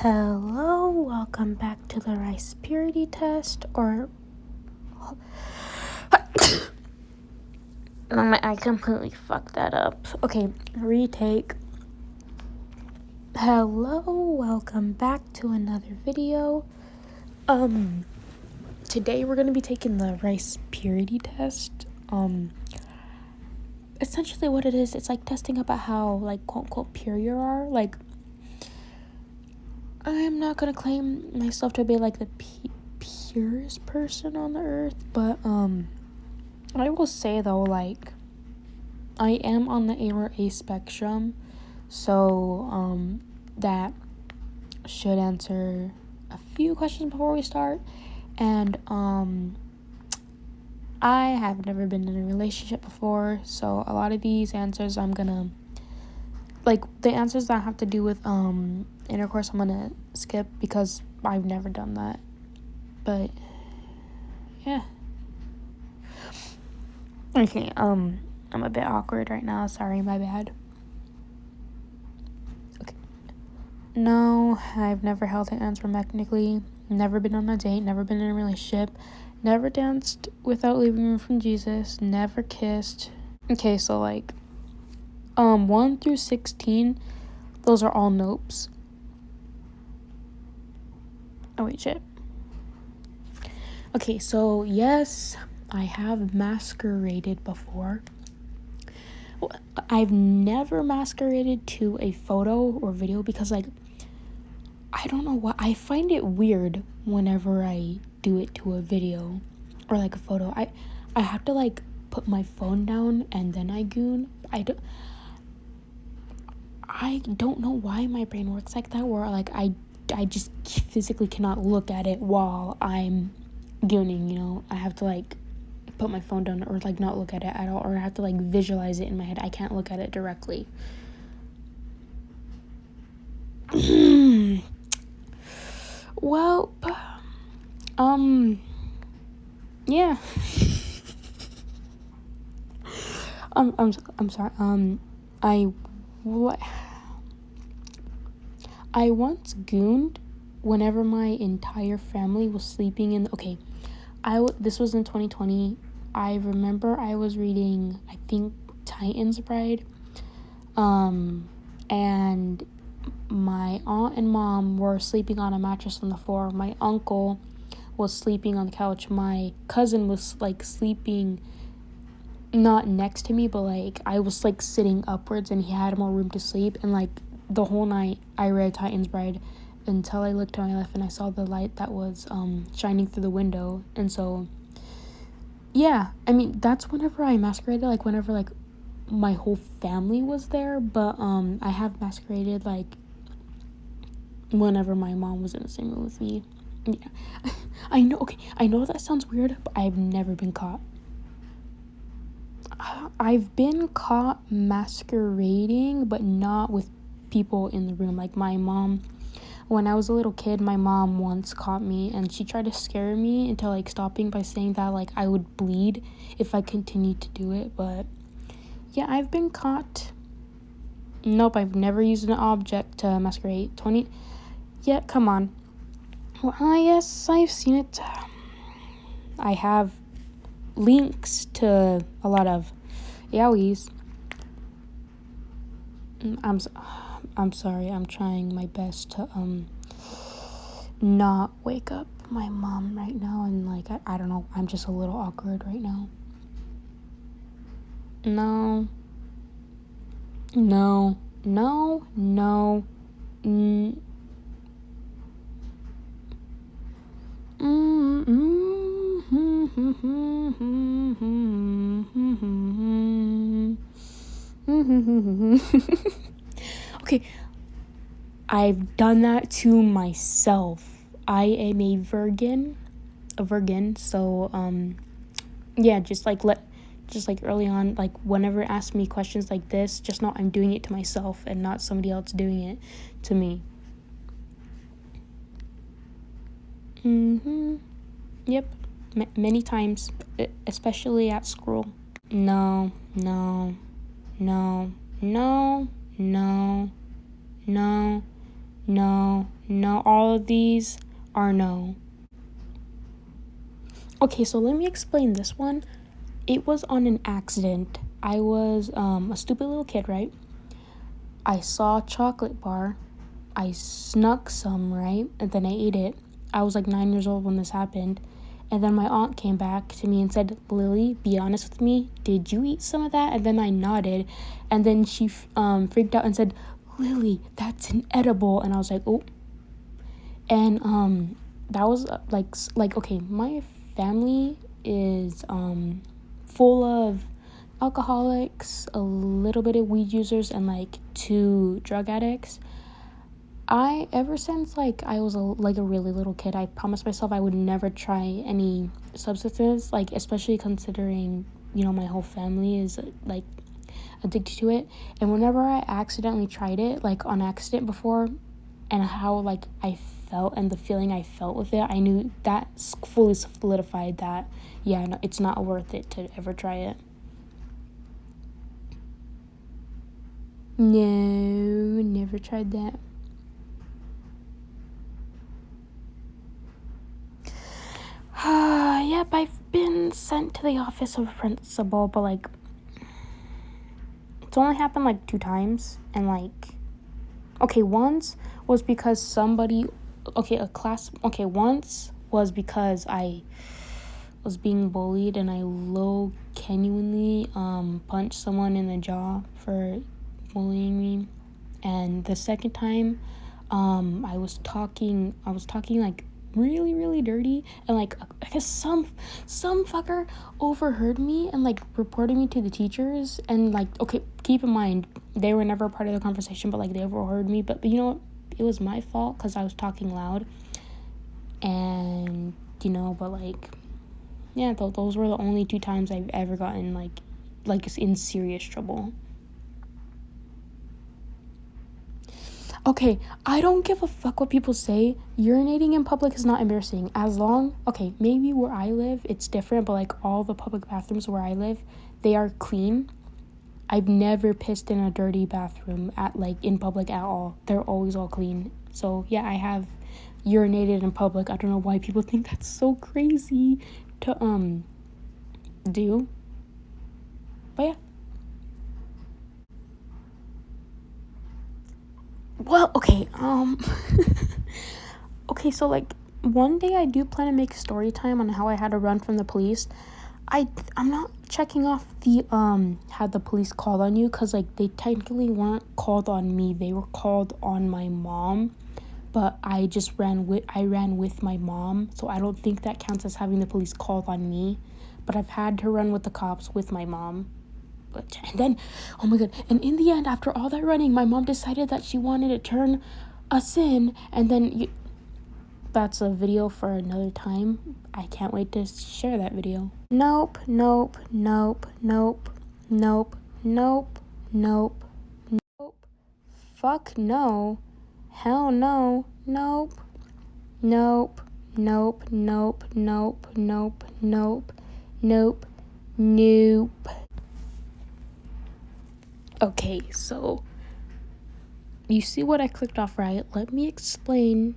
Hello, welcome back to the rice purity test, or I completely fucked that up. Okay, retake. Hello, welcome back to another video. Today we're gonna be taking the rice purity test. Essentially what it is, it's like testing about how, like, quote unquote pure you are. Like, I'm not gonna claim myself to be like the purest person on the earth, but I will say though, like, I am on the A or A spectrum, so that should answer a few questions before we start. And I have never been in a relationship before, so a lot of these answers I'm gonna, like, the answers that have to do with intercourse, I'm gonna skip because I've never done that. But yeah. Okay, I'm a bit awkward right now. Sorry, my bad. Okay. No, I've never held hands romantically. Never been on a date. Never been in a relationship. Never danced without leaving room from Jesus. Never kissed. Okay, so like, 1 through 16, those are all nopes. Oh wait, shit. Okay, so yes, I have masqueraded before. I've never masqueraded to a photo or video because, like, I don't know what, I find it weird whenever I do it to a video or like a photo. I have to like put my phone down and then I goon. I don't know why my brain works like that, where like I just physically cannot look at it while I'm gooning, you know. I have to like put my phone down or like not look at it at all, or I have to like visualize it in my head. I can't look at it directly. Well, yeah. I'm sorry. I once gooned whenever my entire family was sleeping in. Okay, this was in 2020. I remember I was reading, I think, Titan's Bride, and my aunt and mom were sleeping on a mattress on the floor. My uncle was sleeping on the couch. My cousin was like sleeping not next to me, but like I was like sitting upwards and he had more room to sleep. And like the whole night I read Titan's Bride until I looked to my left and I saw the light that was shining through the window. And so yeah, I mean, that's whenever I masqueraded, like whenever like my whole family was there. But I have masqueraded like whenever my mom was in the same room with me. Yeah. I know that sounds weird, but I've never been caught. I've been caught masquerading, but not with people in the room. Like my mom, when I was a little kid, my mom once caught me and she tried to scare me into like stopping by saying that like I would bleed if I continued to do it. But yeah, I've been caught. Nope, I've never used an object to masquerade. Yeah, come on. Well, yes, I've seen it. I have links to a lot of yaois. I'm sorry. I'm trying my best to not wake up my mom right now, and like I don't know. I'm just a little awkward right now. No. Okay, I've done that to myself. I am a virgin, so yeah, just like early on, like whenever ask me questions like this, just know I'm doing it to myself and not somebody else doing it to me. Yep, many times, especially at school. No. no, all of these are no. Okay, so let me explain this one. It was on an accident. I was a stupid little kid, right? I saw a chocolate bar. I snuck some, right? And then I ate it. I was like 9 years old when this happened. And then my aunt came back to me and said, Lily, be honest with me. Did you eat some of that? And then I nodded. And then she freaked out and said, Lily, that's inedible. And I was like, oh. And that was like okay, my family is full of alcoholics, a little bit of weed users, and like 2 drug addicts. Ever since like I was a really little kid, I promised myself I would never try any substances, like especially considering, you know, my whole family is like addicted to it. And whenever I accidentally tried it, like on accident before, and how like I felt and the feeling I felt with it, I knew that fully solidified that, yeah, no, it's not worth it to ever try it. No, never tried that. Yep, I've been sent to the office of principal, but like it's only happened like 2 times, and like okay, once was because once was because I was being bullied and I genuinely punched someone in the jaw for bullying me. And the second time I was talking like really, really dirty, and like I guess some fucker overheard me and like reported me to the teachers. And like, okay, keep in mind they were never a part of the conversation, but like they overheard me. But you know what, it was my fault because I was talking loud. And you know, but like, yeah, those were the only 2 times I've ever gotten like in serious trouble. Okay, I don't give a fuck what people say. Urinating in public is not embarrassing. As long, okay, maybe where I live, it's different, but like all the public bathrooms where I live, they are clean. I've never pissed in a dirty bathroom in public at all. They're always all clean. So yeah, I have urinated in public. I don't know why people think that's so crazy to do. But yeah. Well, okay, okay, so like one day I do plan to make a story time on how I had to run from the police. I'm not checking off the had the police called on you, because like they technically weren't called on me, they were called on my mom, but I ran with my mom, so I don't think that counts as having the police called on me. But I've had to run with the cops with my mom. And then, oh my god, and in the end, after all that running, my mom decided that she wanted to turn us in. And then that's a video for another time. I can't wait to share that video. Nope. Fuck no. Hell no. Nope. Okay, so you see what I clicked off, right? Let me explain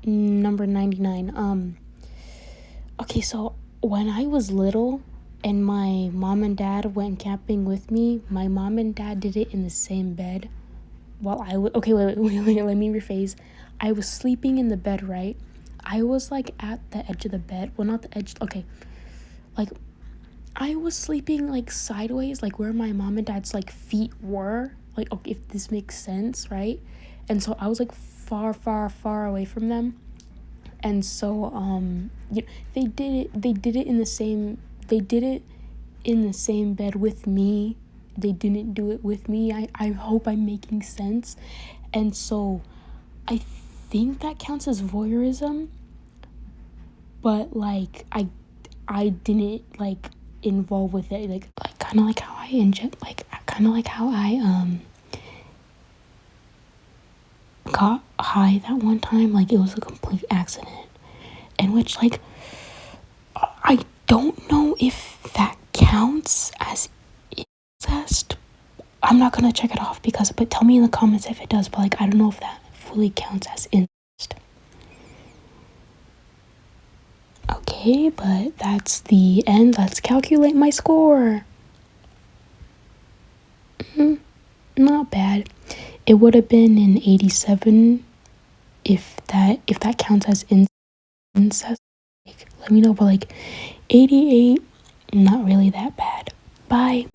number 99. Okay, so when I was little and my mom and dad went camping with me, my mom and dad did it in the same bed while okay, wait, let me rephrase. I was sleeping in the bed, right? I was like at the edge of the bed. Well, not the edge, okay. Like I was sleeping like sideways, like where my mom and dad's like feet were, like, okay, if this makes sense, right? And so I was like far away from them. And so they did it in the same bed with me. They didn't do it with me. I hope I'm making sense. And so I think that counts as voyeurism, but like I didn't like involve with it, like kind of like how I got high that one time. Like it was a complete accident, in which like I don't know if that counts as incest. I'm not gonna check it off but tell me in the comments if it does. But like I don't know if that fully counts as incest. Okay, but that's the end. Let's calculate my score. Not bad. It would have been an 87 if that counts as incest. Like, let me know, but like 88, not really that bad. Bye.